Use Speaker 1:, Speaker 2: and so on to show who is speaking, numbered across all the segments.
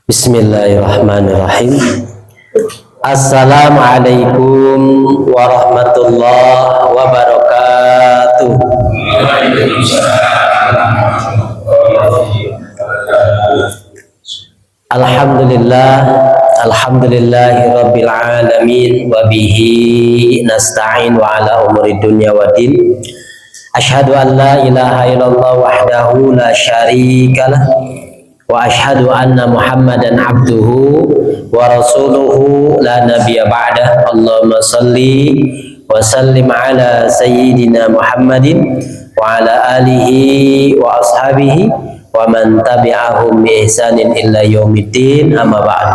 Speaker 1: Bismillahirrahmanirrahim. Assalamualaikum warahmatullahi wabarakatuh. Alhamdulillahi rabbil alamin wa bihi nasta'in wa ala umuri dunya waddin. Asyhadu an la ilaha illallah wahdahu la syarikalah wa asyhadu anna Muhammadan abduhu wa rasuluhu la nabiyya ba'dah. Allahumma salli wa sallim ala sayyidina Muhammadin wa ala alihi wa ashabihi wa man tabi'ahum bi ihsanin illa yaumiddin, amma ba'd.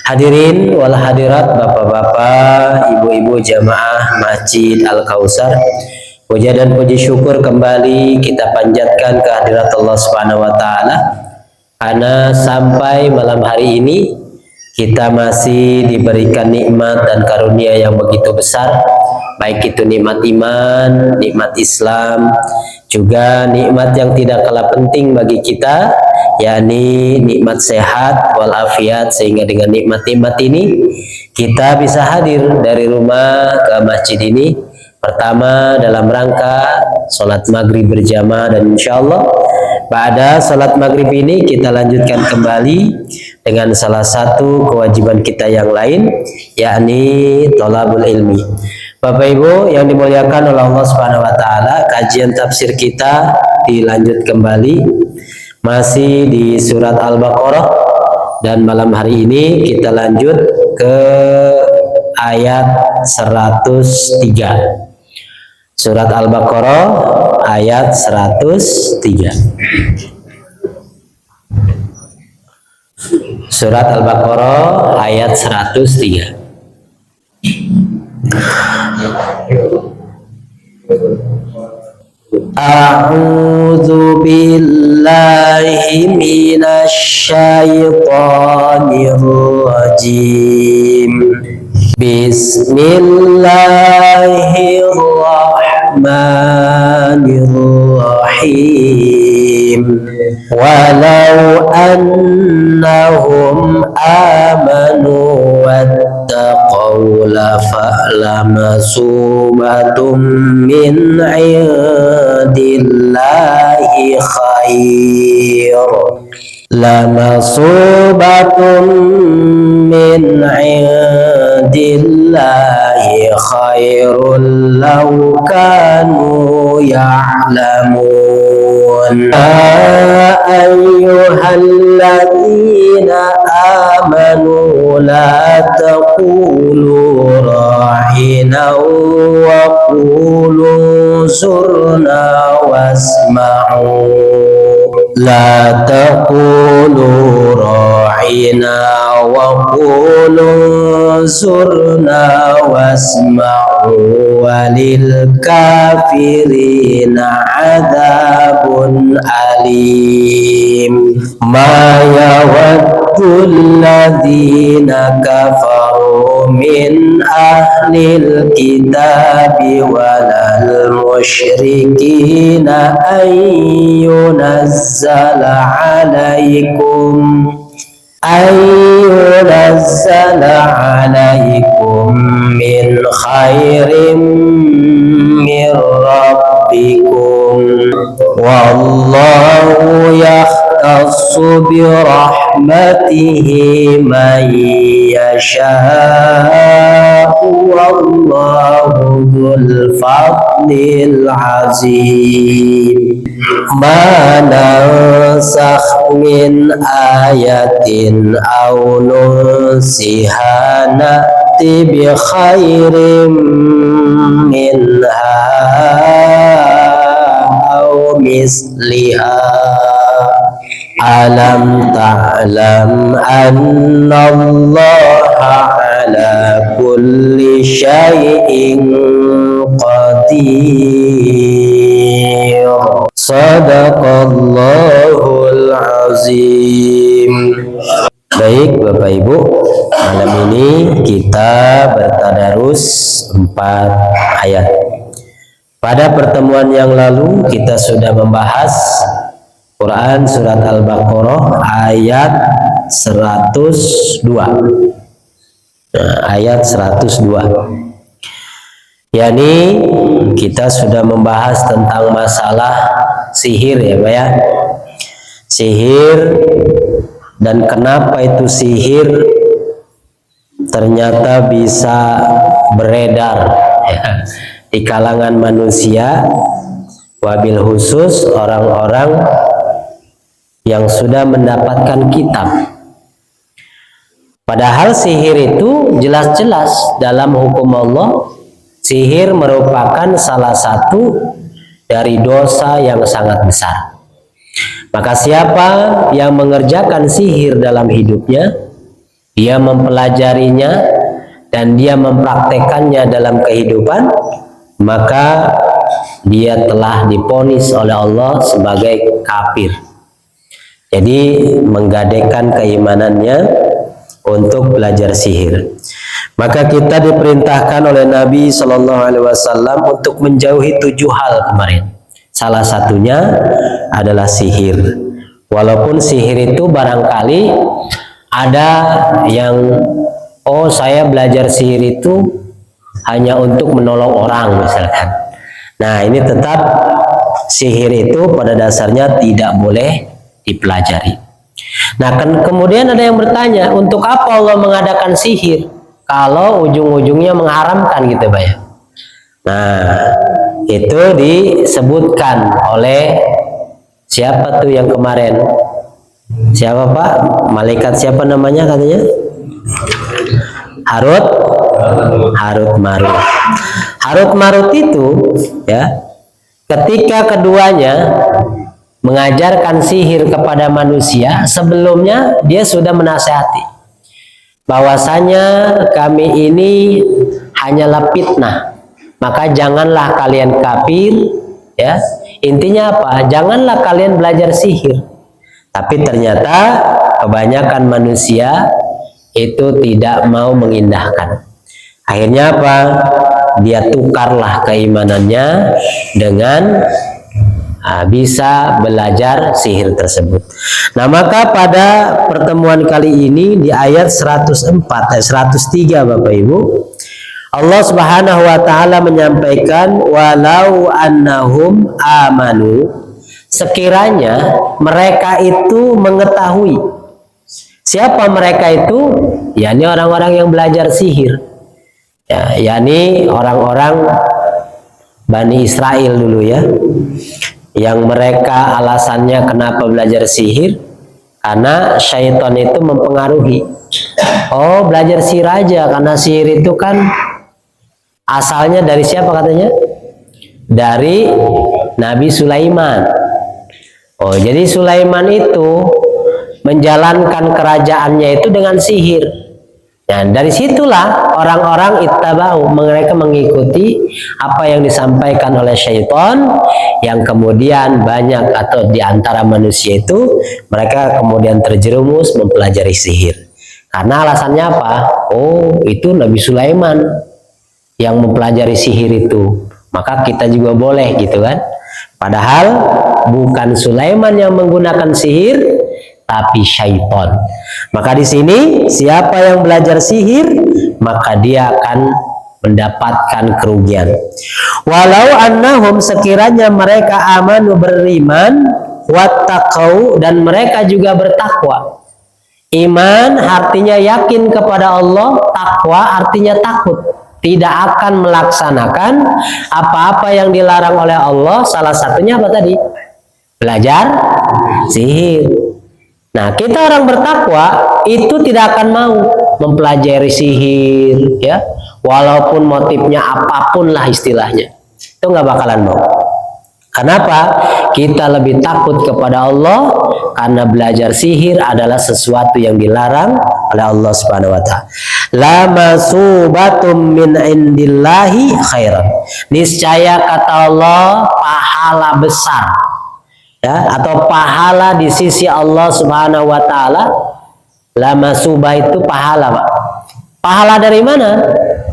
Speaker 1: Hadirin wal hadirat, bapak-bapak, ibu-ibu jamaah Masjid Al-Kautsar, puja dan puji syukur kembali kita panjatkan kehadirat Allah Subhanahu wa taala. Karena sampai malam hari ini kita masih diberikan nikmat dan karunia yang begitu besar, baik itu nikmat iman, nikmat Islam, juga nikmat yang tidak kalah penting bagi kita, yakni nikmat sehat walafiat, sehingga dengan nikmat-nikmat ini kita bisa hadir dari rumah ke masjid ini. Pertama dalam rangka sholat maghrib berjamaah, dan insya Allah pada sholat maghrib ini kita lanjutkan kembali dengan salah satu kewajiban kita yang lain, yakni thalabul ilmi. Bapak Ibu yang dimuliakan oleh Allah Subhanahu wa taala, kajian tafsir kita dilanjut kembali masih di surat Al-Baqarah, dan malam hari ini kita lanjut ke ayat 103. Surat Al-Baqarah ayat 103. Surat Al-Baqarah ayat 103. A'udzu billahi minasy syaithanir rajim. Bismillahirrahmanirrahim. Walau annahum amanu wattaqaw lamasubtum min indillahi khair. Lamasubatun min indillahi khairun law kanu ya'lamun. Ayyuhalladzina amanu la taqulu ra'ina wa qulu zurna wasma'u. La taqulu ra'ina wa qulu zurna wasma'u walil kafirina adzabun alim. Ma yawaddu alladhina kafaru min ahlil kitabi walal musyrikina an yunazzala alaikum min khairin min rabbikum wallahu yakhtassu bi rahmatihi man yasha'u wallahu dzul fadlil azim. Ma nansakh min ayatin aw nunsiha na'ti bi khairin minha aw misliha. Alam ta'lam anna Allaha ala kulli syai'in qadir. Sadaqallahul azim. Baik Bapak Ibu, malam ini kita bertadarus 4 ayat. Pada pertemuan yang lalu kita sudah membahas Quran surat Al-Baqarah ayat 102. Nah, ayat 102. Yani kita sudah membahas tentang masalah sihir ya Pak ya. Sihir dan kenapa itu sihir ternyata bisa beredar ya, di kalangan manusia, wabil khusus orang-orang yang sudah mendapatkan kitab. Padahal sihir itu jelas-jelas dalam hukum Allah, sihir merupakan salah satu dari dosa yang sangat besar. Maka siapa yang mengerjakan sihir dalam hidupnya, dia mempelajarinya dan dia mempraktekannya dalam kehidupan, maka dia telah divonis oleh Allah sebagai kafir. Jadi menggadaikan keimanannya untuk belajar sihir. Maka kita diperintahkan oleh Nabi Shallallahu Alaihi Wasallam untuk menjauhi 7 hal kemarin. Salah satunya adalah sihir. Walaupun sihir itu barangkali ada yang saya belajar sihir itu hanya untuk menolong orang misalkan. Nah ini tetap sihir itu pada dasarnya tidak boleh dipelajari. Nah kemudian ada yang bertanya, untuk apa Allah mengadakan sihir kalau ujung-ujungnya mengharamkan gitu Pak ya? Nah itu disebutkan oleh siapa tuh yang kemarin? Siapa Pak? Malaikat siapa namanya katanya? Harut Marut. Harut Marut itu ya, ketika keduanya mengajarkan sihir kepada manusia, sebelumnya dia sudah menasihati bahwasanya kami ini hanyalah fitnah, maka janganlah kalian kafir ya. Intinya apa? Janganlah kalian belajar sihir. Tapi ternyata kebanyakan manusia itu tidak mau mengindahkan. Akhirnya apa? Dia tukarlah keimanannya dengan bisa belajar sihir tersebut. Nah maka pada pertemuan kali ini di ayat 103 Bapak Ibu, Allah Subhanahu wa taala menyampaikan walau annahum amanu, sekiranya mereka itu mengetahui. Siapa mereka itu? yakni orang-orang yang belajar sihir. Ya, yakni orang-orang Bani Israel dulu ya. Yang mereka alasannya kenapa belajar sihir? Karena syaitan itu mempengaruhi. Oh, belajar sihir aja, karena sihir itu kan asalnya dari siapa katanya? Dari Nabi Sulaiman. Oh, jadi Sulaiman itu menjalankan kerajaannya itu dengan sihir. Dan dari situlah orang-orang ittaba'u, mereka mengikuti apa yang disampaikan oleh syaitan, yang kemudian banyak atau diantara manusia itu mereka kemudian terjerumus mempelajari sihir. Karena alasannya apa? Oh, itu Nabi Sulaiman yang mempelajari sihir itu, maka kita juga boleh gitu kan. Padahal bukan Sulaiman yang menggunakan sihir, tapi syaitan. Maka di sini siapa yang belajar sihir, maka dia akan mendapatkan kerugian. Walau annahum, sekiranya mereka amanu, beriman, wattaqau, dan mereka juga bertakwa. Iman artinya yakin kepada Allah, takwa artinya takut, tidak akan melaksanakan apa-apa yang dilarang oleh Allah. Salah satunya apa tadi? Belajar sihir. Nah, kita orang bertakwa itu tidak akan mau mempelajari sihir ya, walaupun motifnya apapun lah istilahnya, itu nggak bakalan mau. Kenapa? Kita lebih takut kepada Allah karena belajar sihir adalah sesuatu yang dilarang oleh Allah Subhanahu wa taala. La masubatum min indillahi khairan. Niscaya kata Allah pahala besar ya, atau pahala di sisi Allah Subhanahu wa taala. La masubah itu pahala, Pak. Pahala dari mana?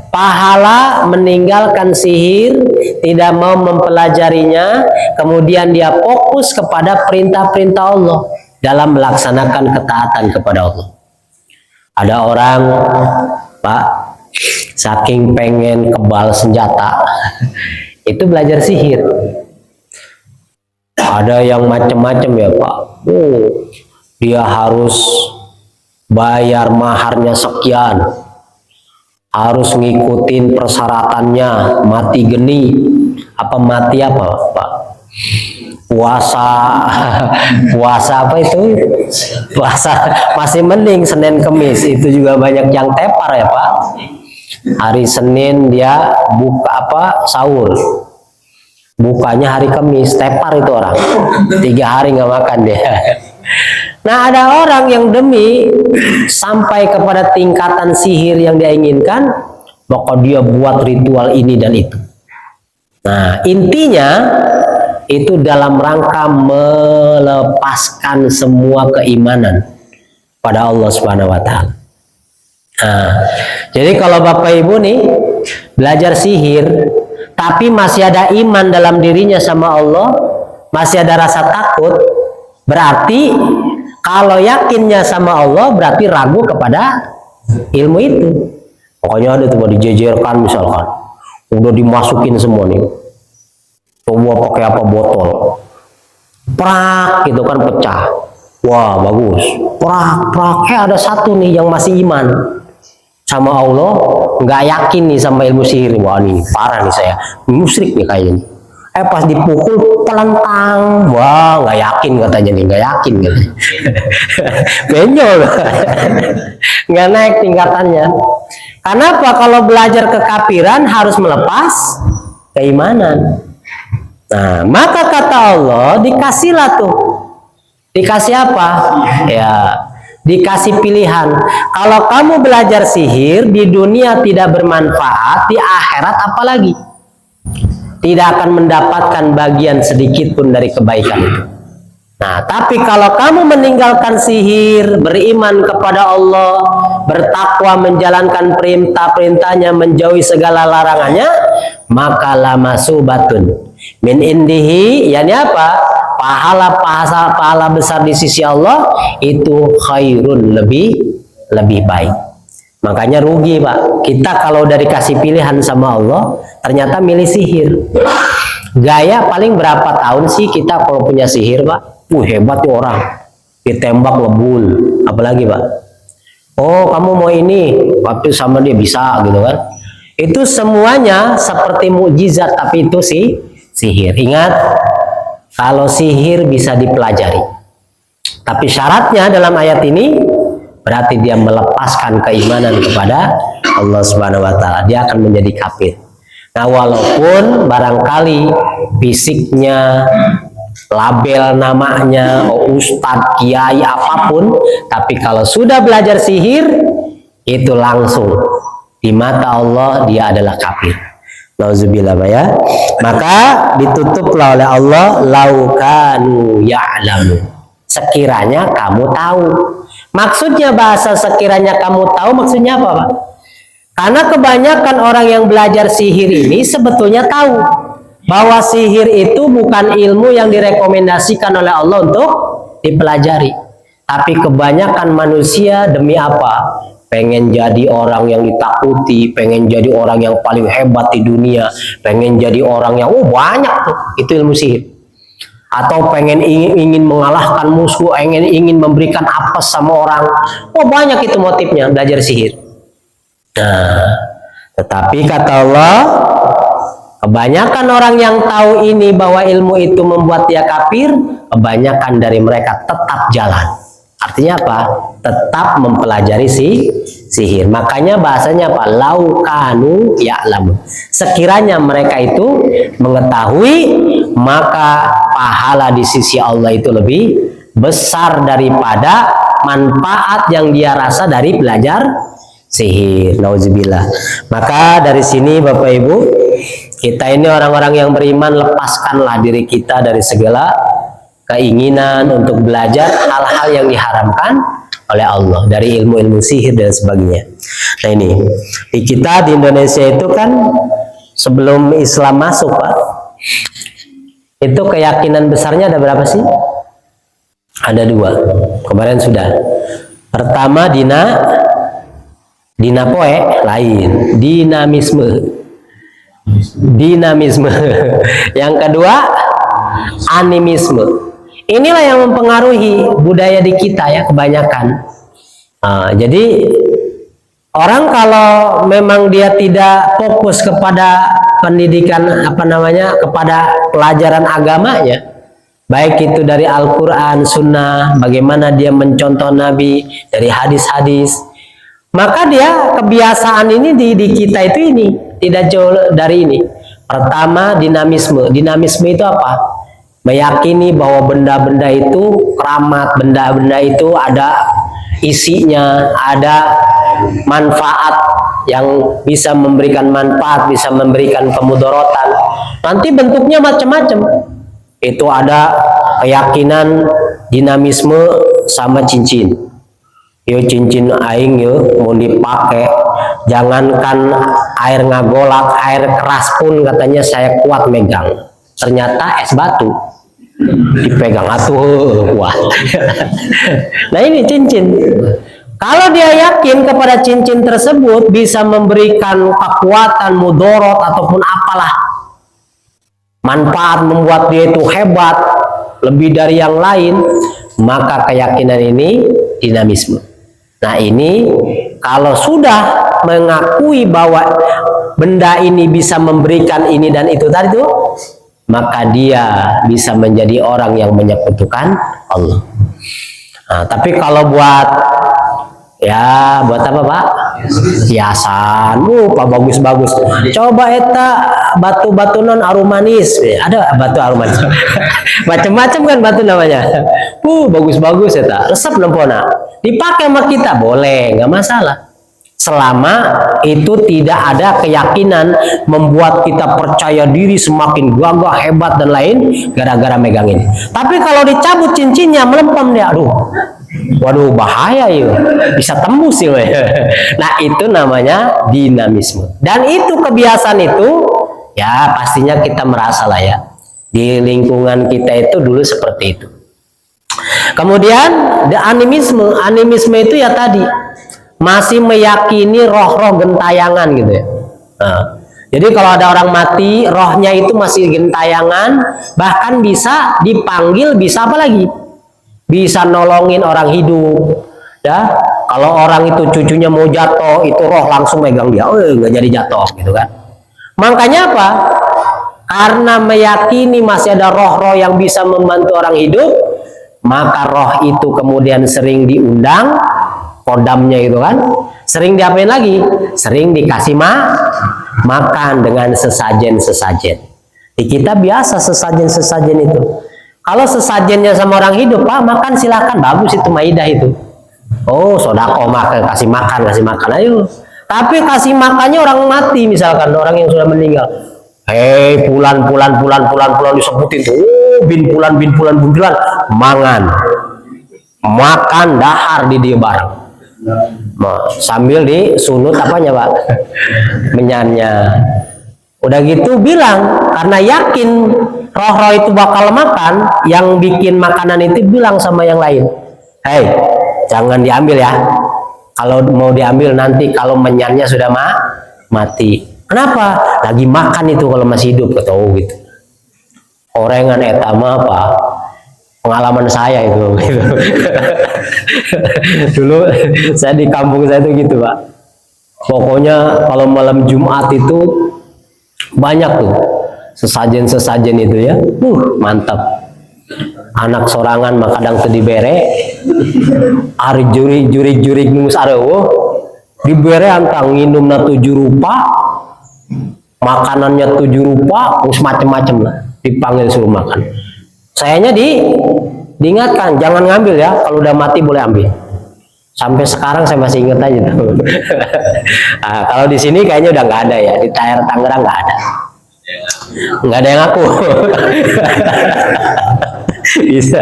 Speaker 1: Pahala meninggalkan sihir, tidak mau mempelajarinya, kemudian dia fokus kepada perintah-perintah Allah dalam melaksanakan ketaatan kepada Allah. Ada orang, Pak, saking pengen kebal senjata, itu belajar sihir. Ada yang macam-macam ya Pak. Dia harus bayar maharnya sekian, harus ngikutin persyaratannya, mati geni, mati apa Pak? Puasa apa itu? Puasa masih mending Senin Kemis, itu juga banyak yang tepar ya Pak. Hari Senin dia buka sahur, bukanya hari Kamis, tepar itu orang, 3 hari nggak makan dia. Nah, ada orang yang demi sampai kepada tingkatan sihir yang dia inginkan, maka dia buat ritual ini dan itu. Nah, intinya itu dalam rangka melepaskan semua keimanan pada Allah Subhanahu wa Ta'ala. Nah, jadi kalau Bapak Ibu nih belajar sihir, tapi masih ada iman dalam dirinya sama Allah, masih ada rasa takut, berarti kalau yakinnya sama Allah berarti ragu kepada ilmu itu. Pokoknya ada tuh dijejerkan misalkan, udah dimasukin semua nih, coba pakai botol, prak gitu kan pecah, wah bagus, prak, ada satu nih yang masih iman sama Allah, nggak yakin nih sama ilmu sihir, wah nih parah nih saya, musyrik nih kayaknya. Pas dipukul pelentang, wah nggak yakin katanya nih, nggak yakin gitu. Benjol, nggak naik tingkatannya. Kenapa? Kalau belajar kekafiran harus melepas keimanan. Nah, maka kata Allah dikasihlah tuh, dikasih apa? Ya, dikasih pilihan. Kalau kamu belajar sihir di dunia tidak bermanfaat, di akhirat apalagi? Tidak akan mendapatkan bagian sedikit pun dari kebaikan itu. Nah, tapi kalau kamu meninggalkan sihir, beriman kepada Allah, bertakwa, menjalankan perintah-perintahnya, menjauhi segala larangannya, maka lamasubatun min indihi, yakni apa? Pahala besar di sisi Allah itu khairun, lebih baik. Makanya rugi Pak, kita kalau dari kasih pilihan sama Allah ternyata milih sihir. Gaya paling berapa tahun sih kita kalau punya sihir Pak? Hebat nih orang, ditembak ngebul, apalagi Pak? Oh kamu mau ini, waktu sama dia bisa gitu kan? Itu semuanya seperti mukjizat, tapi itu sihir. Ingat, kalau sihir bisa dipelajari, tapi syaratnya dalam ayat ini berarti dia melepaskan keimanan kepada Allah Subhanahu wa Ta'ala, dia akan menjadi kafir. Nah, walaupun barangkali fisiknya, label namanya, ustadz, kiai, apapun, tapi kalau sudah belajar sihir, itu langsung di mata Allah dia adalah kafir. Nauzubillah ya. Maka ditutuplah oleh Allah, laukanu ya'lamu, sekiranya kamu tahu. Maksudnya bahasa sekiranya kamu tahu maksudnya apa Pak? Karena kebanyakan orang yang belajar sihir ini sebetulnya tahu bahwa sihir itu bukan ilmu yang direkomendasikan oleh Allah untuk dipelajari. Tapi kebanyakan manusia demi apa? Pengen jadi orang yang ditakuti, pengen jadi orang yang paling hebat di dunia, pengen jadi orang yang banyak tuh, itu ilmu sihir. Atau pengen ingin mengalahkan musuh, ingin memberikan apes sama orang. Banyak itu motifnya belajar sihir. Nah, tetapi kata Allah, kebanyakan orang yang tahu ini bahwa ilmu itu membuat dia kafir, kebanyakan dari mereka tetap jalan. Artinya apa? Tetap mempelajari sihir. Makanya bahasanya apa? Laukanu ya'lamu. Sekiranya mereka itu mengetahui, maka pahala di sisi Allah itu lebih besar daripada manfaat yang dia rasa dari belajar sihir. Nauzubillah. Maka dari sini Bapak Ibu, kita ini orang-orang yang beriman, lepaskanlah diri kita dari segala keinginan untuk belajar hal-hal yang diharamkan oleh Allah, dari ilmu-ilmu sihir dan sebagainya. Nah ini, di kita di Indonesia itu kan sebelum Islam masuk, Pak. Itu keyakinan besarnya ada berapa sih? Ada dua. Kemarin sudah. Pertama dinapoe lain, dinamisme. Yang kedua animisme. Inilah yang mempengaruhi budaya di kita ya kebanyakan. Jadi orang kalau memang dia tidak fokus kepada pendidikan kepada pelajaran agamanya, baik itu dari Al-Quran, Sunnah, bagaimana dia mencontoh Nabi dari hadis-hadis, maka dia kebiasaan ini di kita itu ini tidak jauh dari ini. Pertama dinamisme. Dinamisme itu apa? Meyakini bahwa benda-benda itu keramat, benda-benda itu ada isinya, ada manfaat yang bisa memberikan manfaat, bisa memberikan kemudorotan. Nanti bentuknya macam-macam. Itu ada keyakinan dinamisme sama cincin. Yo cincin aing yo mau dipakai, jangankan air ngagolak, air keras pun katanya saya kuat megang. Ternyata es batu dipegang atuh wah. Nah ini cincin. Kalau dia yakin kepada cincin tersebut bisa memberikan kekuatan, mudorot ataupun apalah manfaat, membuat dia itu hebat lebih dari yang lain, maka keyakinan ini dinamisme. Nah ini kalau sudah mengakui bahwa benda ini bisa memberikan ini dan itu tadi tuh, maka dia bisa menjadi orang yang menyekutukan Allah. Nah, tapi kalau buat apa Pak? Hiasan, Pak bagus-bagus. Coba eta batu-batu non arum manis, ada batu arum manis. Macam-macam kan batu namanya. Bagus-bagus eta. Resep nempona. Dipakai sama kita boleh, nggak masalah. Selama itu tidak ada keyakinan membuat kita percaya diri semakin gagah, hebat dan lain gara-gara megangin. Tapi kalau dicabut cincinnya melempem dia, waduh bahaya ya, bisa tembus ya. Nah itu namanya dinamisme. Dan itu kebiasaan itu ya pastinya kita merasa lah ya, di lingkungan kita itu dulu seperti itu. Kemudian animisme itu ya tadi masih meyakini roh-roh gentayangan gitu ya. Jadi kalau ada orang mati, rohnya itu masih gentayangan, bahkan bisa dipanggil, bisa apa lagi? Bisa nolongin orang hidup. Ya, kalau orang itu cucunya mau jatuh, itu roh langsung megang dia, nggak jadi jatuh gitu kan. Makanya apa? Karena meyakini masih ada roh-roh yang bisa membantu orang hidup, maka roh itu kemudian sering diundang, kodamnya itu kan, sering diapain lagi? Sering dikasih makan dengan sesajen-sesajen. Di kita biasa sesajen-sesajen itu. Kalau sesajennya sama orang hidup, Pak, makan silakan, bagus itu maidah itu. Sodako kasih makan, ayo. Tapi kasih makannya orang mati, misalkan orang yang sudah meninggal. Pulan disebutin tuh, bin pulan, mangan, makan dahar di dia bareng. Sambil disunut apanya Pak? Menyannya. Udah gitu bilang, karena yakin roh-roh itu bakal makan, yang bikin makanan itu bilang sama yang lain, jangan diambil ya, kalau mau diambil nanti kalau menyannya sudah mati. Kenapa? Lagi makan itu kalau masih hidup, ketahu gitu. Orengan etama apa? Pengalaman saya itu gitu. Dulu saya di kampung saya itu gitu Pak, pokoknya kalau malam Jumat itu banyak tuh sesajen itu ya, mantap. Anak sorangan mah kadang teu dibere, ari jurig ngus areueuh dibere antang nginumna 7 rupa, makanannya 7 rupa, terus macem-macem lah, dipanggil suruh makan. Sayanya diingatkan jangan ngambil ya, kalau udah mati boleh ambil. Sampai sekarang saya masih ingat aja tuh. Nah, kalau di sini kayaknya udah nggak ada ya, di daerah Tangerang nggak ada yang ngaku. Bisa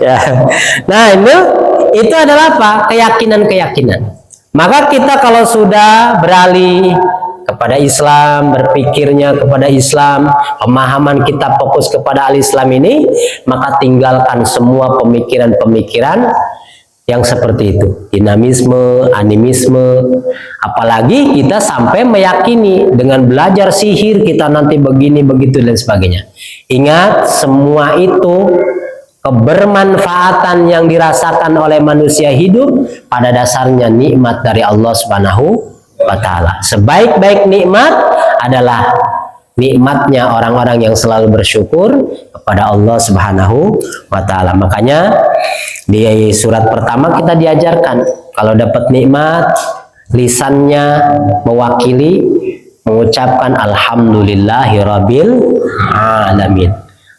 Speaker 1: ya. Nah itu adalah apa? Keyakinan. Maka kita kalau sudah beralih kepada Islam, berpikirnya kepada Islam, pemahaman kita fokus kepada al-Islam ini, maka tinggalkan semua pemikiran-pemikiran yang seperti itu, dinamisme, animisme. Apalagi kita sampai meyakini dengan belajar sihir kita nanti begini begitu dan sebagainya. Ingat, semua itu kebermanfaatan yang dirasakan oleh manusia hidup pada dasarnya nikmat dari Allah Subhanahu wa Ta'ala. Sebaik-baik nikmat adalah nikmatnya orang-orang yang selalu bersyukur kepada Allah Subhanahu wa Ta'ala. Makanya di surat pertama kita diajarkan kalau dapat nikmat, lisannya mewakili mengucapkan alhamdulillahirabbil alamin.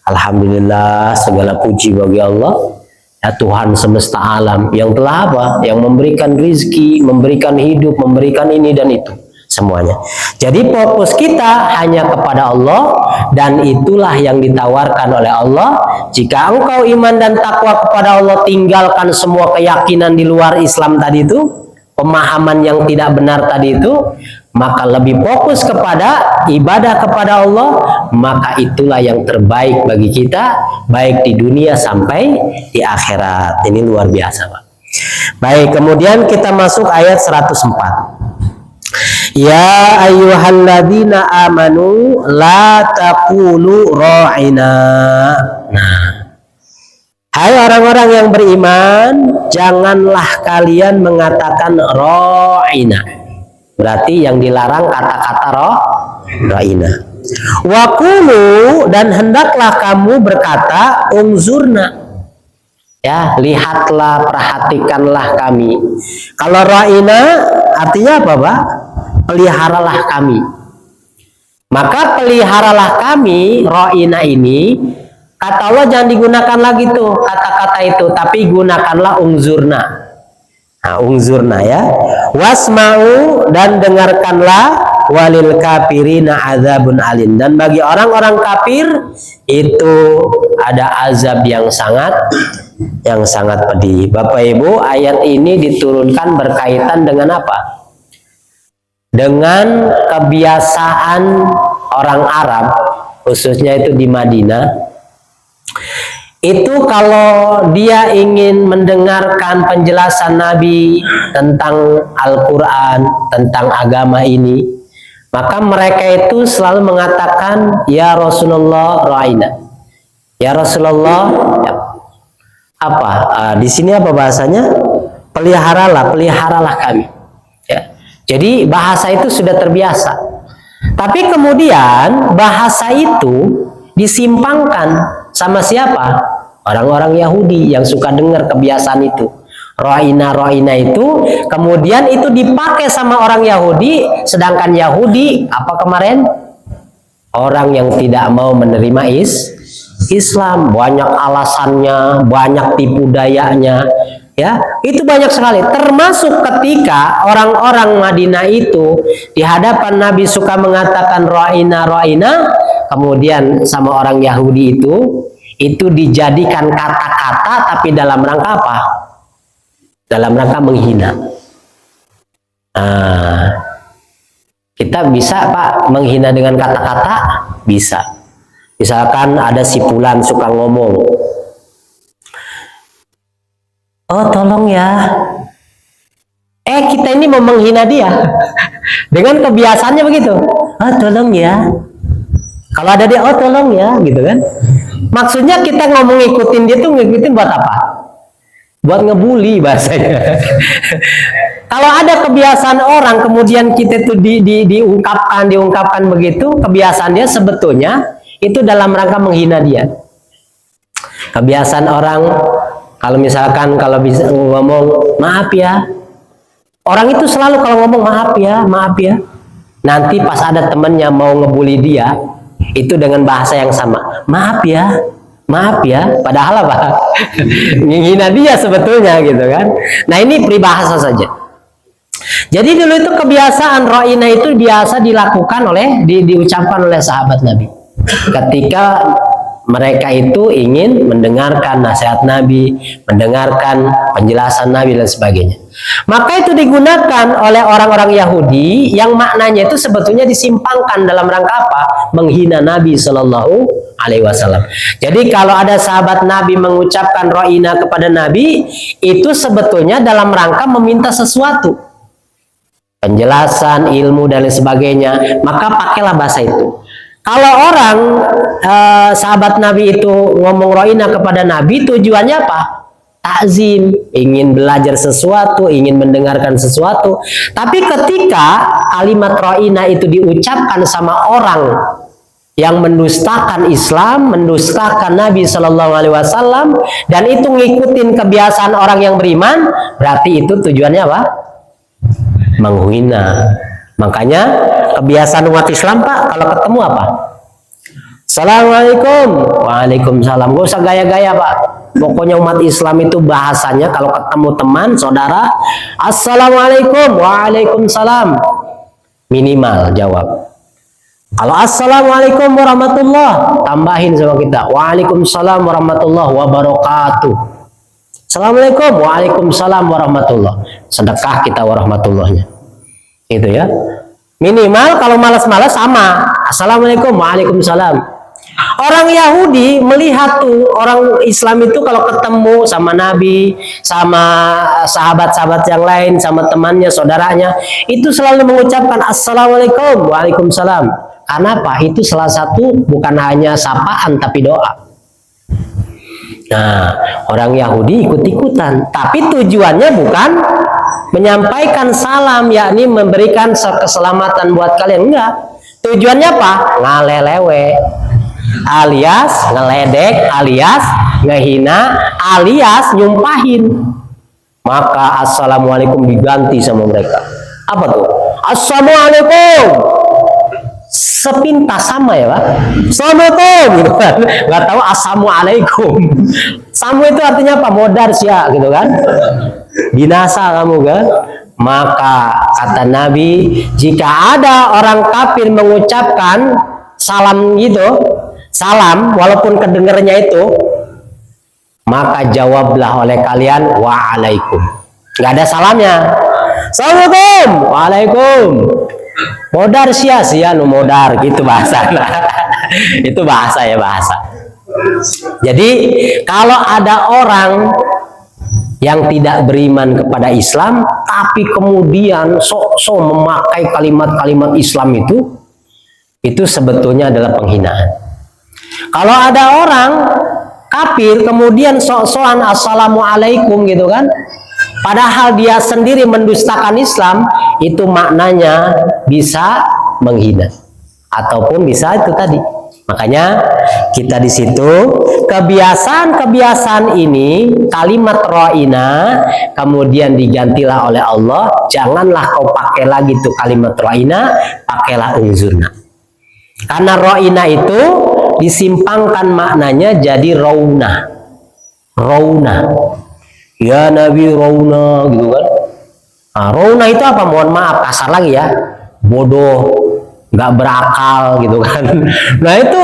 Speaker 1: Alhamdulillah, segala puji bagi Allah, ya Tuhan semesta alam yang telah apa? Yang memberikan rizki, memberikan hidup, memberikan ini dan itu semuanya. Jadi fokus kita hanya kepada Allah, dan itulah yang ditawarkan oleh Allah. Jika engkau iman dan takwa kepada Allah, tinggalkan semua keyakinan di luar Islam tadi itu, pemahaman yang tidak benar tadi itu, maka lebih fokus kepada ibadah kepada Allah, maka itulah yang terbaik bagi kita, baik di dunia sampai di akhirat. Ini luar biasa, Pak. Baik, kemudian kita masuk ayat 104. Ya ayyuhalladzina amanu la taqulu ra'ina. Nah, hai orang-orang yang beriman, janganlah kalian mengatakan ra'ina. Berarti yang dilarang kata-kata ra'ina. Wa qulu, dan hendaklah kamu berkata unzurna. Ya, lihatlah, perhatikanlah kami. Kalau ra'ina artinya apa, Pak? Peliharalah kami. Maka peliharalah kami, ra'ina ini, kata Allah jangan digunakan lagi tuh kata-kata itu, tapi gunakanlah unzurna. Nah, unzurna ya. Wasma'u, dan dengarkanlah, walil kafirina azabun alim, dan bagi orang-orang kafir itu ada azab yang sangat pedih. Bapak Ibu, ayat ini diturunkan berkaitan dengan apa? Dengan kebiasaan orang Arab, khususnya itu di Madinah. Itu kalau dia ingin mendengarkan penjelasan Nabi tentang Al-Quran, tentang agama ini, maka mereka itu selalu mengatakan, ya Rasulullah ra'ina. Ya Rasulullah, ya. Apa? Di sini apa bahasanya? Peliharalah kami. Ya. Jadi bahasa itu sudah terbiasa. Tapi kemudian bahasa itu disimpangkan sama siapa? Orang-orang Yahudi yang suka dengar kebiasaan itu. Ro'ina itu kemudian itu dipakai sama orang Yahudi, sedangkan Yahudi apa kemarin? Orang yang tidak mau menerima Islam, banyak alasannya, banyak tipu dayanya, ya itu banyak sekali. Termasuk ketika orang-orang Madinah itu di hadapan Nabi suka mengatakan ro'ina, kemudian sama orang Yahudi itu dijadikan kata-kata, tapi dalam rangka apa? Dalam rangka menghina. Nah, kita bisa, Pak, menghina dengan kata-kata? Bisa. Misalkan ada si Fulan suka ngomong, oh tolong ya, kita ini mau menghina dia dengan kebiasaannya begitu. Oh tolong ya. Kalau ada dia, oh tolong ya, gitu kan. Maksudnya kita ngomong ngikutin dia tuh, ngikutin buat apa? Buat ngebully bahasanya. Kalau ada kebiasaan orang kemudian kita tuh diungkapkan begitu, kebiasaan dia sebetulnya itu dalam rangka menghina dia. Kebiasaan orang kalau misalkan kalau bisa ngomong maaf ya, orang itu selalu kalau ngomong maaf ya, nanti pas ada temennya mau ngebully dia, itu dengan bahasa yang sama, maaf ya, padahal apa? Menghina dia sebetulnya, gitu kan. Nah ini peribahasa saja. Jadi dulu itu kebiasaan ro'ina itu biasa dilakukan diucapkan oleh sahabat Nabi ketika mereka itu ingin mendengarkan nasihat Nabi, mendengarkan penjelasan Nabi dan sebagainya. Maka itu digunakan oleh orang-orang Yahudi yang maknanya itu sebetulnya disimpangkan dalam rangka apa? Menghina Nabi Shallallahu Alaihi Wasallam. Jadi kalau ada sahabat Nabi mengucapkan ro'ina kepada Nabi, itu sebetulnya dalam rangka meminta sesuatu, penjelasan, ilmu dan lain sebagainya. Maka pakailah bahasa itu. Kalau orang sahabat Nabi itu ngomong ro'ina kepada Nabi, tujuannya apa? Takzim, ingin belajar sesuatu, ingin mendengarkan sesuatu. Tapi ketika kalimat ro'ina itu diucapkan sama orang yang mendustakan Islam, mendustakan Nabi Shallallahu Alaihi Wasallam, dan itu ngikutin kebiasaan orang yang beriman, berarti itu tujuannya apa? Menghina. Makanya kebiasaan umat Islam, Pak, kalau ketemu apa? Assalamualaikum. Waalaikumsalam. Gak usah gaya-gaya, Pak. Pokoknya umat Islam itu bahasanya kalau ketemu teman, saudara, Assalamualaikum. Waalaikumsalam. Minimal jawab. Kalau Assalamualaikum warahmatullah, tambahin sama kita. Waalaikumsalam warahmatullahi wabarakatuh. Assalamualaikum. Waalaikumsalam warahmatullah. Sedekah kita warahmatullahnya. Itu ya, minimal. Kalau malas-malas sama Assalamualaikum, Waalaikumsalam. Orang Yahudi melihat tuh orang Islam itu kalau ketemu sama Nabi, sama sahabat-sahabat yang lain, sama temannya, saudaranya, itu selalu mengucapkan Assalamualaikum, Waalaikumsalam. Karena apa? Itu salah satu bukan hanya sapaan tapi doa. Nah, orang Yahudi ikut-ikutan, tapi tujuannya bukan menyampaikan salam, yakni memberikan keselamatan buat kalian, enggak. Tujuannya apa? Ngalelewe, alias ngeledek, alias ngehina, alias nyumpahin. Maka Assalamualaikum diganti sama mereka. Apa tuh? Assalamualaikum. Sepintas sama ya, Pak. Assalamualaikum gitu kan. Nggak tahu Assalamualaikum. Samu itu artinya apa? Modar sia gitu kan. Binasa kamu kan. Maka kata Nabi, jika ada orang kafir mengucapkan salam gitu, salam walaupun kedengarnya itu, maka jawablah oleh kalian waalaikum. Nggak ada salamnya. Assalamualaikum. Waalaikum. Modar sia-sia nu modar gitu bahasa. Itu bahasa ya, bahasa. Jadi kalau ada orang yang tidak beriman kepada Islam tapi kemudian sok-sok memakai kalimat-kalimat Islam itu sebetulnya adalah penghinaan. Kalau ada orang kafir kemudian sok-sokan Assalamualaikum gitu kan, padahal dia sendiri mendustakan Islam, itu maknanya bisa menghina ataupun bisa itu tadi. Makanya kita di situ kebiasaan ini kalimat ro'ina kemudian digantilah oleh Allah. Janganlah kau pakai lagi tuh kalimat ro'ina, pakailah unzurna. Karena ro'ina itu disimpangkan maknanya jadi rauna. Rauna. Ya Nabi rauna gitu kan. Nah, rauna itu apa? Mohon maaf kasar lagi ya. Bodoh, nggak berakal gitu kan. Nah itu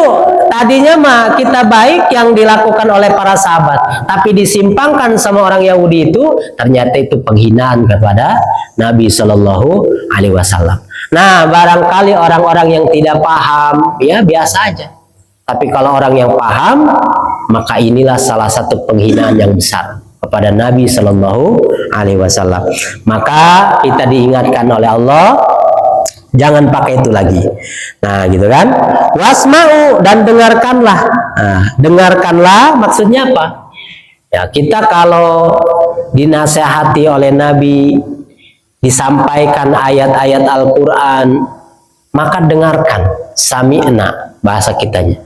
Speaker 1: tadinya mah kita baik yang dilakukan oleh para sahabat, tapi disimpangkan sama orang Yahudi itu ternyata itu penghinaan kepada Nabi Shallallahu Alaihi Wasallam. Nah barangkali orang-orang yang tidak paham ya biasa aja, tapi kalau orang yang paham maka inilah salah satu penghinaan yang besar kepada Nabi Shallallahu Alaihi Wasallam. Maka kita diingatkan oleh Allah, jangan pakai itu lagi. Nah, gitu kan? Wasma'u, dan dengarkanlah. Nah, dengarkanlah maksudnya apa? Ya, kita kalau dinasehati oleh Nabi, disampaikan ayat-ayat Al-Qur'an, maka dengarkan. Sami'na bahasa kitanya.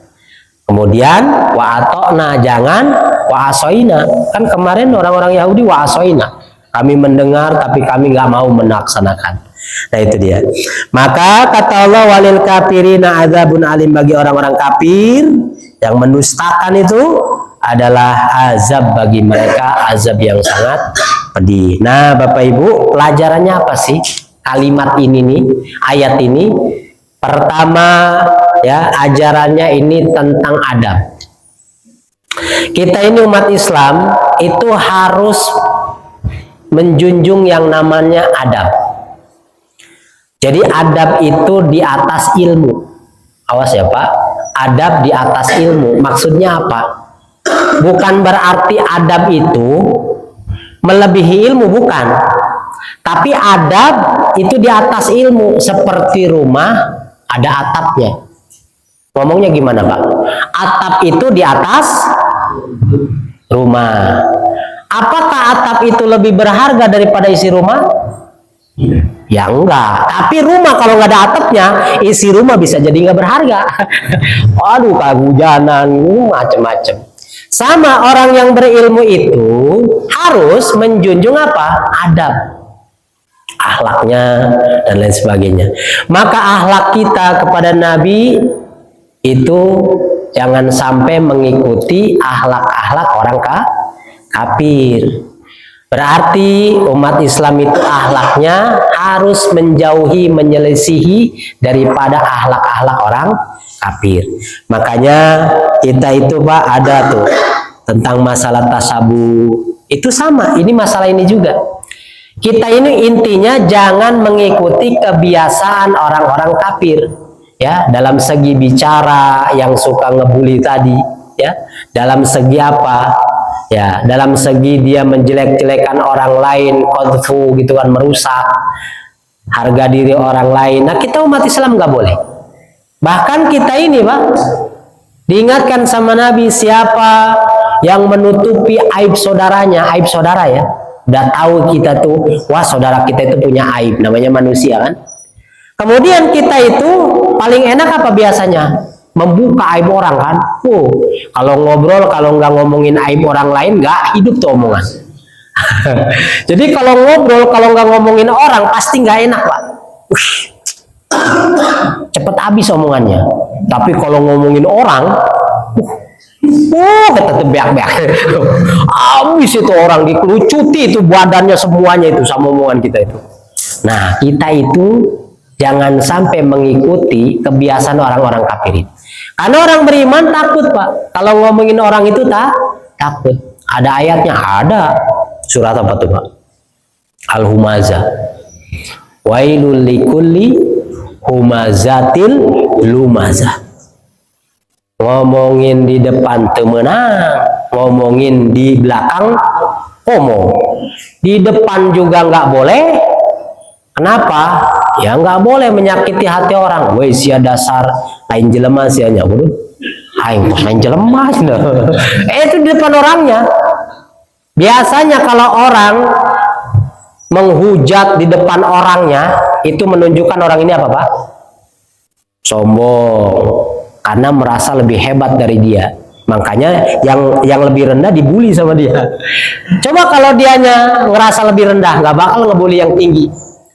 Speaker 1: Kemudian wa atokna, jangan wa asoina. Kan kemarin orang-orang Yahudi wa asoina. Kami mendengar tapi kami nggak mau melaksanakan. Nah itu dia. Maka kata Allah, walil kafirina adzabun alim, bagi orang-orang kafir yang mendustakan itu adalah azab bagi mereka, azab yang sangat pedih. Nah Bapak Ibu, pelajarannya apa sih kalimat ini nih, ayat ini? Pertama ya, ajarannya ini tentang adab. Kita ini umat Islam itu harus menjunjung yang namanya adab. Jadi adab itu di atas ilmu. Awas ya Pak, adab di atas ilmu. Maksudnya apa? Bukan berarti adab itu melebihi ilmu, bukan. Tapi adab itu di atas ilmu. Seperti rumah ada atapnya. Ngomongnya gimana Pak? Atap itu di atas rumah. Apakah atap itu lebih berharga daripada isi rumah? Ya enggak. Tapi rumah kalau nggak ada atapnya, isi rumah bisa jadi nggak berharga. Aduh, kehujanan, macem-macem. Sama orang yang berilmu itu harus menjunjung apa? Adab, akhlaknya dan lain sebagainya. Maka akhlak kita kepada Nabi itu jangan sampai mengikuti akhlak-akhlak orang kafir. Berarti umat Islam itu akhlaknya harus menjauhi, menyelisihi daripada akhlak-akhlak orang kafir. Makanya kita itu Pak ada tuh tentang masalah tasabuh. Itu sama, ini masalah ini juga. Kita ini intinya jangan mengikuti kebiasaan orang-orang kafir. Ya, dalam segi bicara yang suka ngebully tadi, ya, dalam segi apa, ya, dalam segi dia menjelek-jelekan orang lain, qadfu gitu kan, merusak harga diri orang lain. Nah, kita umat Islam nggak boleh. Bahkan kita ini Pak diingatkan sama Nabi, siapa yang menutupi aib saudaranya, aib saudara ya, udah tahu kita tuh, wah saudara kita itu punya aib, namanya manusia kan. Kemudian kita itu paling enak apa biasanya? Membuka aib orang kan. Kalau ngobrol, kalau nggak ngomongin aib orang lain, nggak hidup tuh omongan. Jadi kalau ngobrol, kalau nggak ngomongin orang, pasti nggak enak Pak. Cepet habis omongannya. Tapi kalau ngomongin orang, kata tebeak-beak. Habis itu orang, dikelucuti itu badannya semuanya itu sama omongan kita itu. Nah, kita itu jangan sampai mengikuti kebiasaan orang-orang kafir. Karena orang beriman takut Pak. Kalau ngomongin orang itu takut. Ada ayatnya, ada. Surat apa tuh Pak? Al-Humazah. Wailul likulli humazatil lumazah. Ngomongin di depan temenang, ngomongin di belakang ngomong. Di depan juga nggak boleh. Kenapa? Ya nggak boleh menyakiti hati orang. Woi sia dasar lain jelema sianya, bodoh. Aing kok lain jelema. Itu di depan orangnya. Biasanya kalau orang menghujat di depan orangnya, itu menunjukkan orang ini apa Pak? Sombong. Karena merasa lebih hebat dari dia. Makanya yang lebih rendah dibully sama dia. Coba kalau dianya ngerasa lebih rendah, nggak bakal ngebully yang tinggi.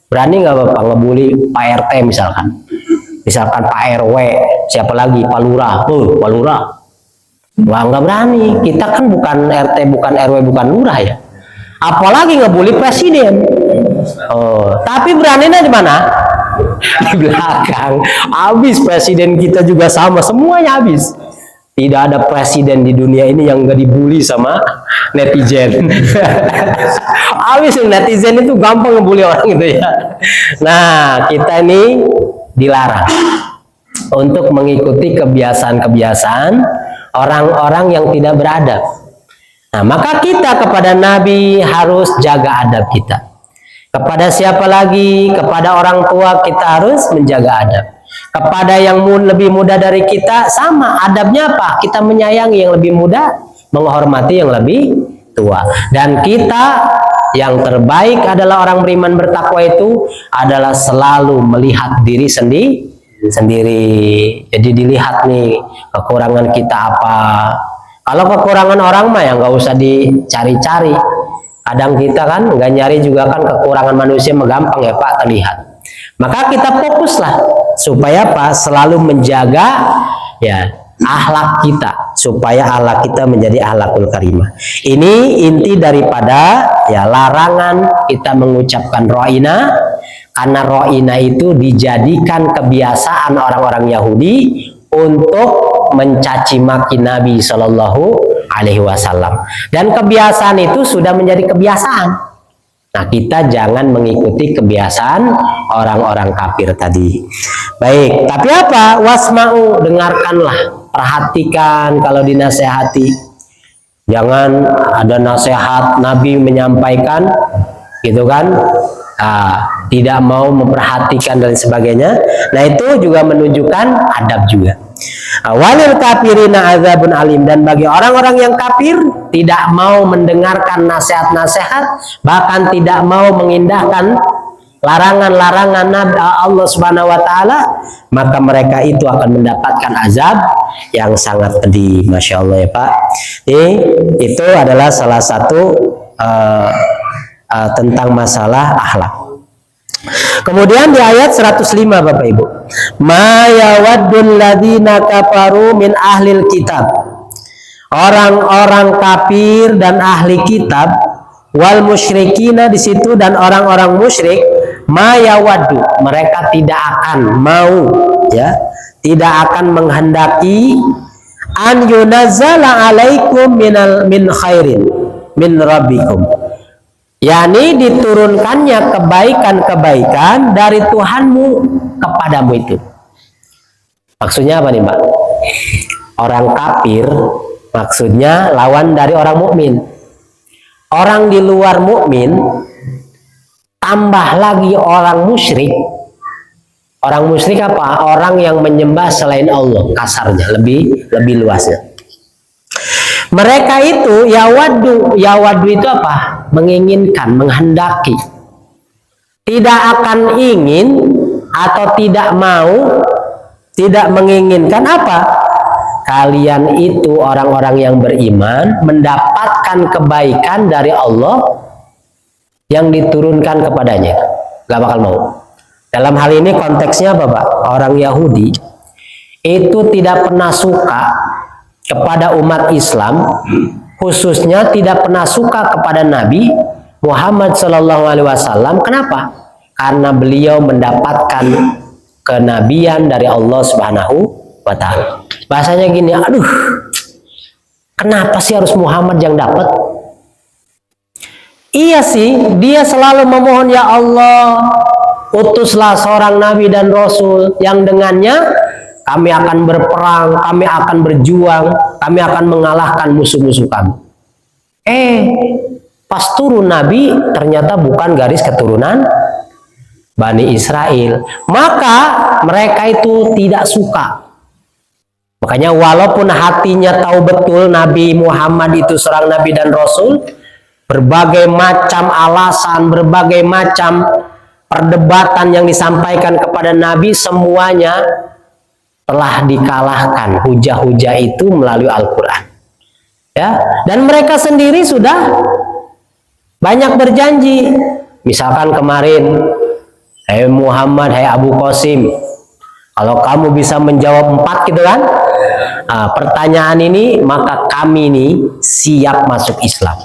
Speaker 1: Berani nggak Bapak ngebully Pak RT misalkan? Misalkan Pak RW, siapa lagi? Pak Lurah. Pak Lurah. Wah, nggak berani. Kita kan bukan RT, bukan RW, bukan Lurah ya. Apalagi ngebully presiden. Tapi beraninya di mana? Di belakang. Habis presiden kita juga sama, semuanya habis. Tidak ada presiden di dunia ini yang nggak dibully sama netizen. Habis netizen itu gampang ngebully orang itu ya. Nah, kita ini dilarang untuk mengikuti kebiasaan-kebiasaan orang-orang yang tidak beradab. Nah, maka kita kepada Nabi harus jaga adab kita. Kepada siapa lagi? Kepada orang tua kita harus menjaga adab. Kepada yang lebih muda dari kita sama adabnya apa? Kita menyayangi yang lebih muda, menghormati yang lebih tua. Dan kita yang terbaik adalah orang beriman bertakwa itu adalah selalu melihat diri sendiri. Jadi dilihat nih kekurangan kita apa. Kalau kekurangan orang mah ya nggak usah dicari-cari. Kadang kita kan nggak nyari juga kan, kekurangan manusia gampang ya Pak terlihat. Maka kita fokuslah supaya apa? Selalu menjaga ya akhlak kita, supaya akhlak kita menjadi akhlakul karimah. Ini inti daripada ya larangan kita mengucapkan ro'ina, karena ro'ina itu dijadikan kebiasaan orang-orang Yahudi untuk mencaci maki Nabi Shallallahu Alaihi Wasallam. Dan kebiasaan itu sudah menjadi kebiasaan. Nah, kita jangan mengikuti kebiasaan orang-orang kafir tadi. Baik, tapi apa? Wasma'u, dengarkanlah, perhatikan kalau dinasehati. Jangan ada nasihat Nabi menyampaikan, gitu kan? Tidak mau memperhatikan dan sebagainya. Nah, itu juga menunjukkan adab juga. Walil kafirina azabun alim, dan bagi orang-orang yang kafir tidak mau mendengarkan nasihat-nasihat, bahkan tidak mau mengindahkan larangan-larangan Allah Subhanahu wa taala, maka mereka itu akan mendapatkan azab yang sangat pedih. Masya Allah ya Pak. Itu adalah salah satu tentang masalah akhlak. Kemudian di ayat 105 Bapak Ibu, ma yawaddul ladzina kafaru min ahlil kitab, orang-orang kafir dan ahli kitab, wal musyrikina di situ, dan orang-orang musyrik, ma yawaddu, mereka tidak akan mau, ya, tidak akan menghendaki, an yunazzala alaikum min khairin min rabbikum, yakni diturunkannya kebaikan-kebaikan dari Tuhanmu kepadamu itu. Maksudnya apa nih Mbak? Orang kafir maksudnya lawan dari orang mukmin. Orang di luar mukmin, tambah lagi orang musyrik. Orang musyrik apa? Orang yang menyembah selain Allah, kasarnya, lebih luasnya. Mereka itu yawaddu itu apa? Menginginkan, menghendaki. Tidak akan ingin atau tidak mau, tidak menginginkan apa? Kalian itu orang-orang yang beriman mendapatkan kebaikan dari Allah yang diturunkan kepadanya. Gak bakal mau. Dalam hal ini konteksnya apa Pak? Orang Yahudi itu tidak pernah suka kepada umat Islam, khususnya tidak pernah suka kepada Nabi Muhammad SAW. Kenapa? Karena beliau mendapatkan kenabian dari Allah Subhanahu wa Ta'ala. Bahasanya gini, aduh, kenapa sih harus Muhammad yang dapat? Iya sih, dia selalu memohon, ya Allah, utuslah seorang nabi dan rasul yang dengannya kami akan berperang, kami akan berjuang, kami akan mengalahkan musuh-musuh kami. Pas turun Nabi, ternyata bukan garis keturunan Bani Israel. Maka mereka itu tidak suka. Makanya walaupun hatinya tahu betul Nabi Muhammad itu seorang Nabi dan Rasul, berbagai macam alasan, berbagai macam perdebatan yang disampaikan kepada Nabi, semuanya telah dikalahkan hujah-hujah itu melalui Al-Quran, ya. Dan mereka sendiri sudah banyak berjanji. Misalkan kemarin, hai Muhammad, hai Abu Qasim, kalau kamu bisa menjawab 4 gitu kan, pertanyaan ini, maka kami ini siap masuk Islam.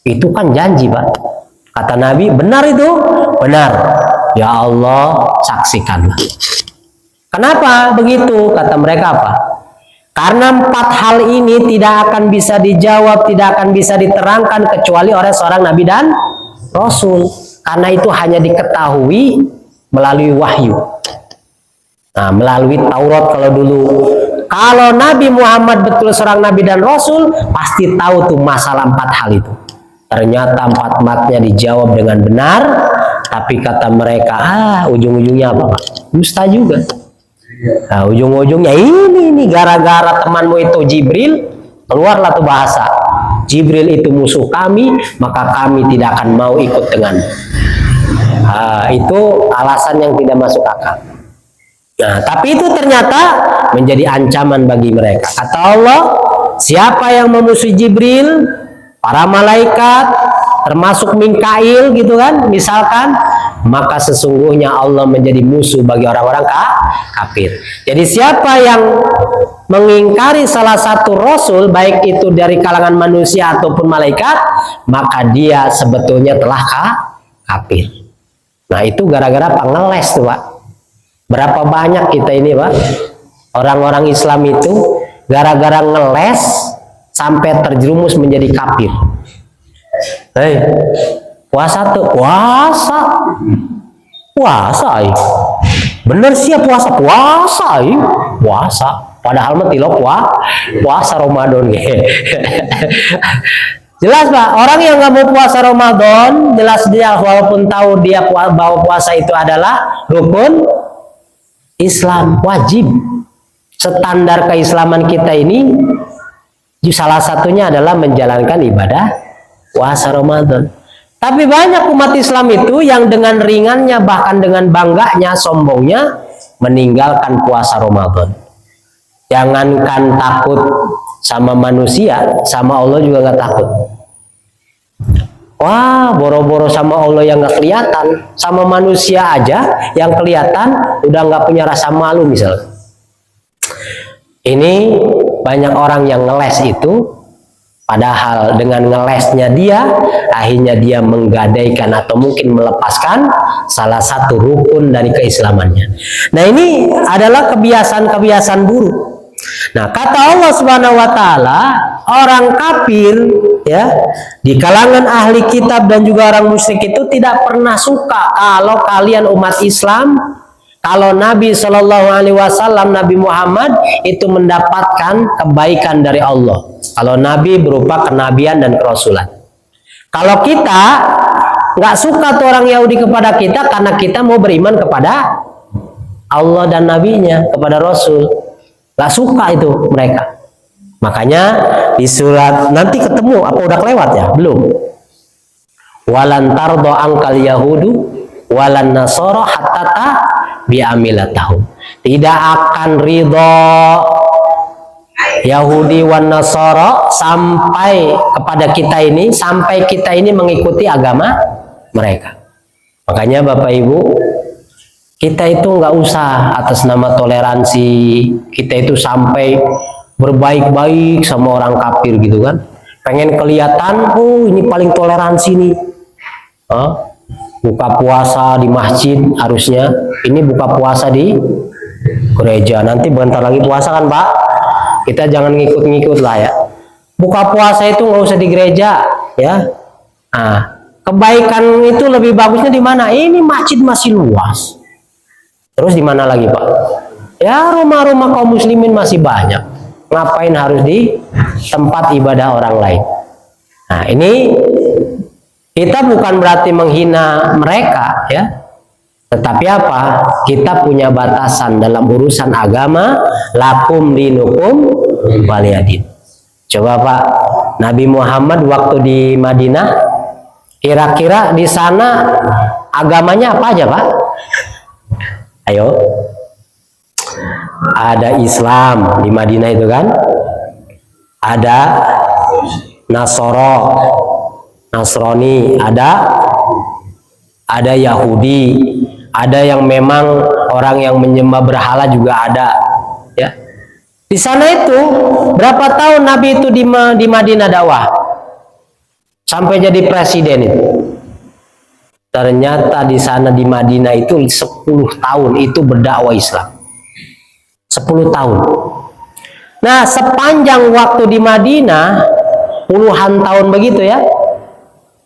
Speaker 1: Itu kan janji Pak. Kata Nabi, benar itu? Benar. Ya Allah, saksikanlah. Kenapa begitu? Kata mereka apa? Karena 4 hal ini tidak akan bisa dijawab, tidak akan bisa diterangkan kecuali oleh seorang Nabi dan Rasul. Karena itu hanya diketahui melalui wahyu. Nah, melalui Taurat kalau dulu. Kalau Nabi Muhammad betul seorang Nabi dan Rasul, pasti tahu tuh masalah 4 hal itu. Ternyata 4-4-nya dijawab dengan benar, tapi kata mereka, ujung-ujungnya apa Pak? Dusta juga. Nah, ujung-ujungnya ini gara-gara temanmu itu Jibril, keluarlah tuh bahasa. Jibril itu musuh kami, maka kami tidak akan mau ikut dengan. Itu alasan yang tidak masuk akal. Nah, tapi itu ternyata menjadi ancaman bagi mereka. Kata Allah, siapa yang memusuhi Jibril, para malaikat, termasuk Mikail gitu kan, misalkan, maka sesungguhnya Allah menjadi musuh bagi orang-orang kafir. Jadi siapa yang mengingkari salah satu rasul, baik itu dari kalangan manusia ataupun malaikat, maka dia sebetulnya telah kafir. Nah, itu gara-gara pengeles tuh Pak. Berapa banyak kita ini Pak, orang-orang Islam itu gara-gara ngeles, sampai terjerumus menjadi kafir. Hei, puasa tuh puasa, bener sih puasa, puasa. Padahal mah tilo puasa Ramadan. Jelas Pak, orang yang nggak mau puasa Ramadan, jelas dia walaupun tahu dia bahwa puasa itu adalah rukun Islam, wajib. Standar keislaman kita ini salah satunya adalah menjalankan ibadah puasa Ramadan. Tapi banyak umat Islam itu yang dengan ringannya, bahkan dengan bangganya, sombongnya meninggalkan puasa Ramadan. Jangankan takut sama manusia, sama Allah juga nggak takut. Wah, boro-boro sama Allah yang nggak kelihatan, sama manusia aja yang kelihatan udah nggak punya rasa malu misalnya. Ini banyak orang yang ngeles itu, padahal dengan ngelesnya dia, akhirnya dia menggadaikan atau mungkin melepaskan salah satu rukun dari keislamannya. Nah, ini adalah kebiasaan-kebiasaan buruk. Nah, kata Allah Subhanahu wa taala, orang kafir ya, di kalangan ahli kitab dan juga orang musyrik itu tidak pernah suka kalau kalian umat Islam, kalau Nabi Shallallahu Alaihi Wasallam, Nabi Muhammad itu mendapatkan kebaikan dari Allah. Kalau Nabi berupa kenabian dan kerasulan. Kalau kita nggak suka tuh orang Yahudi kepada kita karena kita mau beriman kepada Allah dan Nabinya, kepada Rasul. Nggak suka itu mereka. Makanya di surat nanti ketemu, apa udah kelewat ya? Belum. Walan tardo angkal yahudu walan nasoro hatta bi'amilatahum. Tidak akan ridho Yahudi wan Nasara sampai kepada kita ini, sampai kita ini mengikuti agama mereka. Makanya Bapak Ibu, kita itu nggak usah atas nama toleransi, kita itu sampai berbaik-baik sama orang kafir gitu kan. Pengen kelihatan, oh ini paling toleransi nih. Buka puasa di masjid harusnya, ini buka puasa di gereja. Nanti bentar lagi puasa kan Pak? Kita jangan ngikut-ngikut lah ya. Buka puasa itu nggak usah di gereja ya. Nah, kebaikan itu lebih bagusnya di mana? Ini masjid masih luas. Terus di mana lagi Pak? Ya rumah-rumah kaum muslimin masih banyak. Ngapain harus di tempat ibadah orang lain? Nah, ini kita bukan berarti menghina mereka ya. Tetapi apa? Kita punya batasan dalam urusan agama, lakum dinukum waliyadin. Coba Pak, Nabi Muhammad waktu di Madinah, kira-kira di sana agamanya apa aja Pak? Ayo. Ada Islam di Madinah itu kan? Ada Nasrani, ada Yahudi, ada yang memang orang yang menyembah berhala juga ada ya. Di sana itu berapa tahun Nabi itu di Madinah dakwah sampai jadi presiden itu. Ternyata di sana di Madinah itu 10 tahun itu berdakwah Islam. 10 tahun. Nah, sepanjang waktu di Madinah puluhan tahun begitu ya.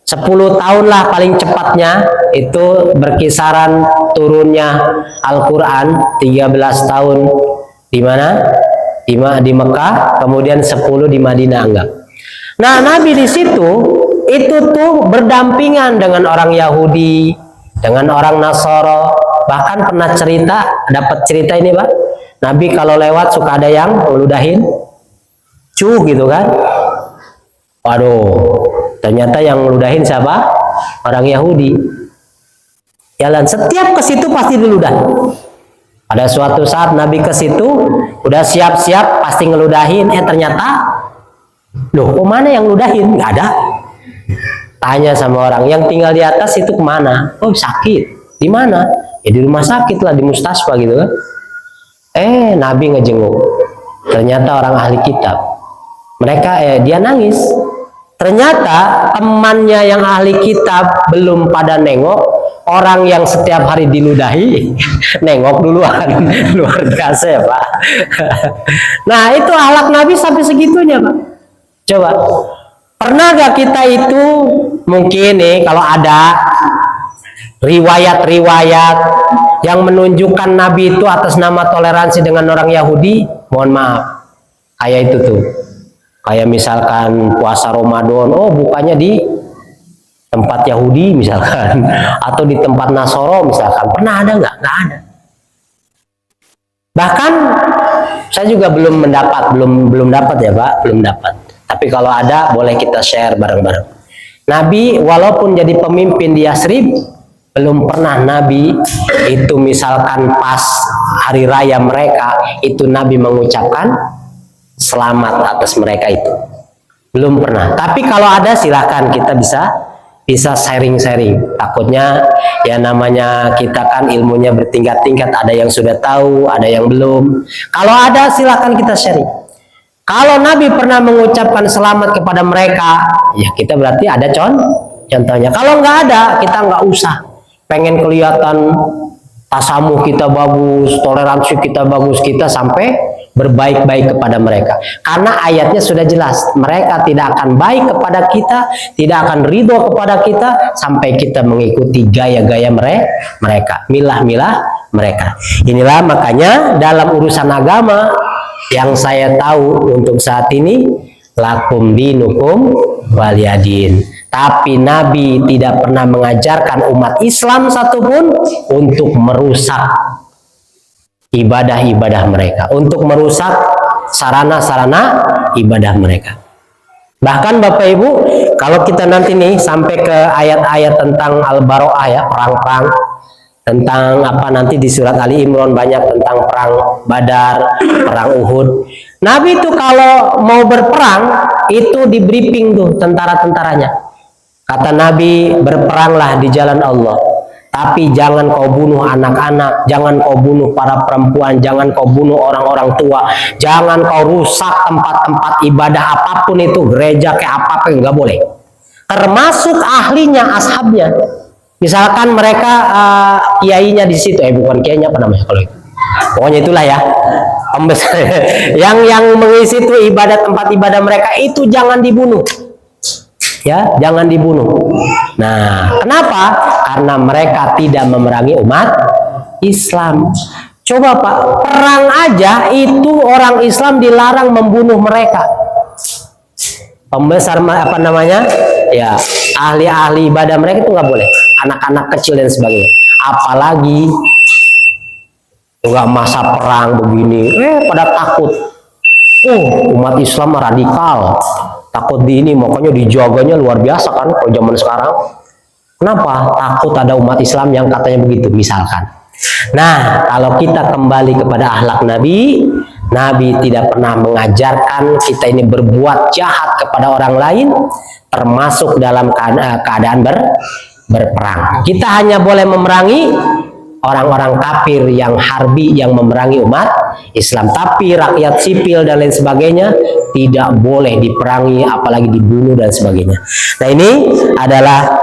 Speaker 1: 10 tahun lah paling cepatnya itu berkisaran turunnya Al-Quran. 13 tahun di mana? Di Mekah, kemudian 10 di Madinah enggak. Nah, Nabi di situ itu tuh berdampingan dengan orang Yahudi, dengan orang Nasara. Bahkan pernah dapat cerita ini Pak. Nabi kalau lewat suka ada yang ngeludahin cuh gitu kan. Waduh, ternyata yang ngeludahin siapa? Orang Yahudi. Jalan setiap ke situ pasti diludah. Pada suatu saat Nabi ke situ udah siap-siap pasti ngeludahin, ternyata loh kok mana yang ngeludahin? Nggak ada. Tanya sama orang yang tinggal di atas itu kemana? Oh sakit. Di mana? Ya di rumah sakit lah, di mustasfa gitu kan. Nabi ngejenguk. Ternyata orang ahli kitab. Mereka dia nangis. Ternyata temannya yang ahli kitab belum pada nengok, orang yang setiap hari diludahi nengok duluan. Luar biasa ya Pak. Nah itu akhlak Nabi sampai segitunya Pak. Coba, pernah gak kita itu mungkin nih kalau ada riwayat-riwayat yang menunjukkan Nabi itu atas nama toleransi dengan orang Yahudi, mohon maaf, kayak itu tuh, kayak misalkan puasa Ramadan, oh bukannya di tempat Yahudi misalkan, atau di tempat Nasoro misalkan, pernah ada nggak? Nggak ada. Bahkan saya juga belum dapat ya Pak, belum dapat. Tapi kalau ada boleh kita share bareng-bareng. Nabi walaupun jadi pemimpin di Yasrib, belum pernah Nabi itu misalkan pas hari raya mereka itu Nabi mengucapkan selamat atas mereka itu. Belum pernah. Tapi kalau ada silahkan kita bisa sharing-sharing. Takutnya ya namanya kita kan ilmunya bertingkat-tingkat, ada yang sudah tahu, ada yang belum. Kalau ada silahkan kita sharing. Kalau Nabi pernah mengucapkan selamat kepada mereka, ya kita berarti ada contohnya. Kalau nggak ada, kita nggak usah. Pengen kelihatan tasamuh kita bagus, toleransi kita bagus, kita sampai berbaik-baik kepada mereka. Karena ayatnya sudah jelas, mereka tidak akan baik kepada kita, tidak akan ridho kepada kita sampai kita mengikuti gaya-gaya mereka, milah-milah mereka. Inilah makanya dalam urusan agama yang saya tahu untuk saat ini, lakum dinukum waliyadin. Tapi Nabi tidak pernah mengajarkan umat Islam satupun untuk merusak ibadah-ibadah mereka, untuk merusak sarana-sarana ibadah mereka. Bahkan Bapak Ibu, kalau kita nanti nih sampai ke ayat-ayat tentang Al-Baro'ah ya, perang-perang, tentang apa nanti di surat Ali Imran banyak tentang perang Badar, perang Uhud. Nabi itu kalau mau berperang itu di briefing tuh tentara-tentaranya. Kata Nabi, berperanglah di jalan Allah. Tapi jangan kau bunuh anak-anak, jangan kau bunuh para perempuan, jangan kau bunuh orang-orang tua, jangan kau rusak tempat-tempat ibadah apapun itu, gereja kayak apapun, nggak boleh. Termasuk ahlinya, ashabnya. Misalkan mereka kiainya di situ, bukan kiainya apa namanya kalau itu. Pokoknya itulah ya. yang mengisi itu ibadah, tempat ibadah mereka itu jangan dibunuh. Ya, jangan dibunuh. Nah, kenapa? Karena mereka tidak memerangi umat Islam. Coba Pak, perang aja itu orang Islam dilarang membunuh mereka. Pembesar apa namanya? Ya, ahli-ahli ibadah mereka itu nggak boleh. Anak-anak kecil dan sebagainya. Apalagi nggak masa perang begini, pada takut. Umat Islam radikal. Takut di ini, makanya dijaganya luar biasa kan kalau zaman sekarang. Kenapa? Takut ada umat Islam yang katanya begitu misalkan. Nah, kalau kita kembali kepada akhlak Nabi, Nabi tidak pernah mengajarkan kita ini berbuat jahat kepada orang lain, termasuk dalam keadaan berperang. Kita hanya boleh memerangi orang-orang kafir yang harbi, yang memerangi umat Islam. Tapi rakyat sipil dan lain sebagainya tidak boleh diperangi, apalagi dibunuh dan sebagainya. Nah, ini adalah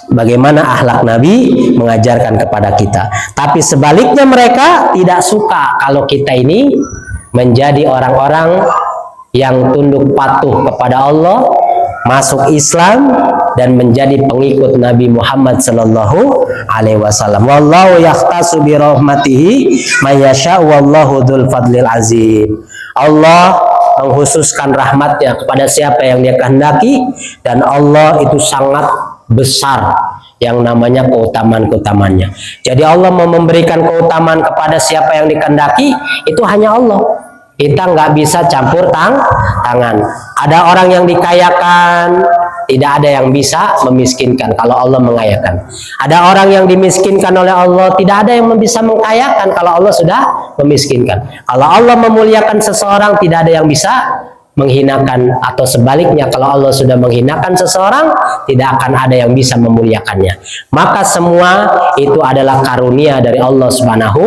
Speaker 1: bagaimana akhlak Nabi mengajarkan kepada kita. Tapi sebaliknya mereka tidak suka kalau kita ini menjadi orang-orang yang tunduk patuh kepada Allah, masuk Islam dan menjadi pengikut Nabi Muhammad sallallahu alaihi wasallam. Wallahu yahtasu bi rahmatihi may yasha wallahu dzul fadlil azim. Allah mengkhususkan rahmatnya kepada siapa yang dia kehendaki, dan Allah itu sangat besar yang namanya keutamaan-keutamaannya. Jadi Allah mau memberikan keutamaan kepada siapa yang dikehendaki, itu hanya Allah. Kita nggak bisa campur tangan. Ada orang yang dikayakan, tidak ada yang bisa memiskinkan kalau Allah mengayakan. Ada orang yang dimiskinkan oleh Allah, tidak ada yang bisa mengkayakan kalau Allah sudah memiskinkan. Kalau Allah memuliakan seseorang, tidak ada yang bisa menghinakan, atau sebaliknya kalau Allah sudah menghinakan seseorang, tidak akan ada yang bisa memuliakannya. Maka semua itu adalah karunia dari Allah Subhanahu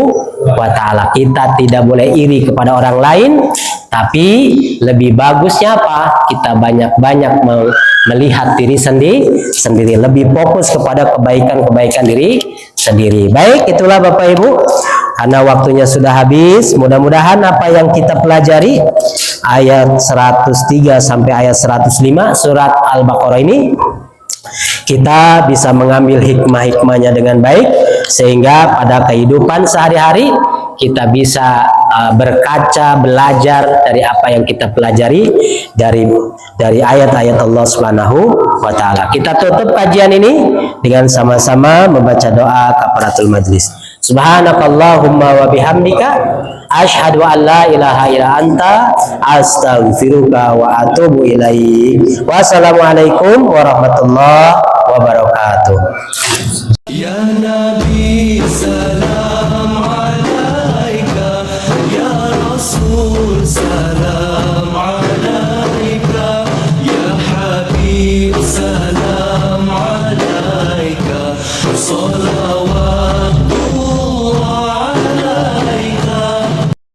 Speaker 1: wa ta'ala. Kita tidak boleh iri kepada orang lain, tapi lebih bagusnya apa? Kita banyak-banyak melihat diri sendiri, lebih fokus kepada kebaikan-kebaikan diri sendiri. Baik, itulah Bapak Ibu, karena waktunya sudah habis. Mudah-mudahan apa yang kita pelajari ayat 103 sampai ayat 105 surat Al-Baqarah ini, kita bisa mengambil hikmah-hikmahnya dengan baik, sehingga pada kehidupan sehari-hari kita bisa berkaca, belajar dari apa yang kita pelajari dari ayat-ayat Allah Subhanahu wa taala. Kita tutup kajian ini dengan sama-sama membaca doa kafaratul majlis. Subhanakallahumma wa bihamdika asyhadu an la ilaha illa anta astaghfiruka wa atubu ilaik. Wassalamualaikum warahmatullahi wabarakatuh.
Speaker 2: Ya Nabi salam alaika, ya Rasul salam